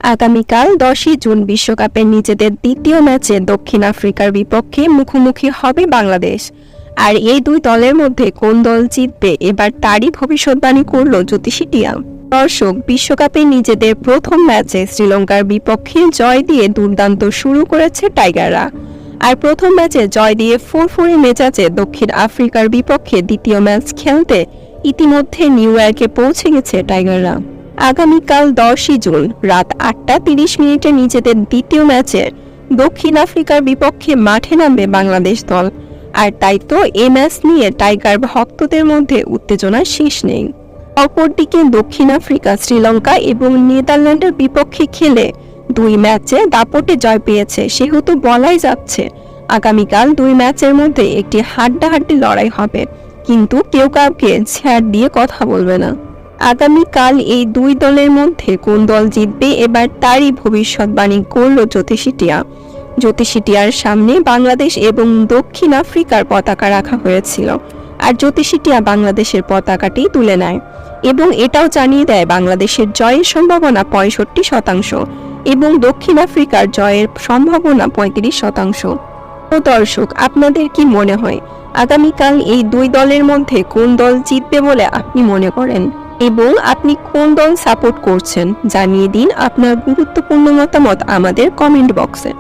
আগামীকাল 10ই জুন বিশ্বকাপের নিজেদের দ্বিতীয় ম্যাচে দক্ষিণ আফ্রিকার বিপক্ষে মুখোমুখি হবে বাংলাদেশ। আর এই দুই দলের মধ্যে কোন দল জিতবে এবার তারই ভবিষ্যৎবাণী করল জ্যোতিষী টিয়া। দর্শক, বিশ্বকাপে নিজেদের প্রথম ম্যাচে শ্রীলঙ্কার বিপক্ষে জয় দিয়ে দুর্দান্ত শুরু করেছে টাইগাররা। আর প্রথম ম্যাচে জয় দিয়ে ফুরফুরে মেজাজে দক্ষিণ আফ্রিকার বিপক্ষে দ্বিতীয় ম্যাচ খেলতে ইতিমধ্যে নিউ ইয়র্কে পৌঁছে গেছে টাইগাররা। আগামীকাল 10ই জুন রাত 8টা 30 মিনিটে নিজেদের দ্বিতীয় ম্যাচে দক্ষিণ আফ্রিকার বিপক্ষে মাঠে নামবে বাংলাদেশ দল। আর তাই তো এই ম্যাচ নিয়ে টাইগার ভক্তদের মধ্যে উত্তেজনার শেষ নেই। অপরদিকে দক্ষিণ আফ্রিকা শ্রীলঙ্কা এবং নেদারল্যান্ডের বিপক্ষে খেলে দুই ম্যাচে দাপটে জয় পেয়েছে, সেহেতু বলাই যাচ্ছে আগামীকাল দুই ম্যাচের মধ্যে একটি হাড্ডাহাড্ডি লড়াই হবে, কিন্তু কেউ কাউকে ছাড় দিয়ে কথা বলবে না। আগামীকাল এই দুই দলের মধ্যে কোন দল জিতবে এবার তারই ভবিষ্যৎবাণী করল জ্যোতিষী টিয়া। জ্যোতিষী টিয়ার সামনে বাংলাদেশ এবং দক্ষিণ আফ্রিকার পতাকা রাখা হয়েছিল, আর জ্যোতিষী টিয়া বাংলাদেশের পতাকাটি তুলে নেয় এবং এটাও জানিয়ে দেয় বাংলাদেশের জয়ের সম্ভাবনা 65% এবং দক্ষিণ আফ্রিকার জয়ের সম্ভাবনা 35%। তো দর্শক, আপনাদের কি মনে হয় আগামীকাল এই দুই দলের মধ্যে কোন দল জিতবে বলে আপনি মনে করেন, এবং আপনি কোন দল সাপোর্ট করছেন? জানিয়ে দিন আপনার গুরুত্বপূর্ণ মতামত আমাদের কমেন্ট বক্সে।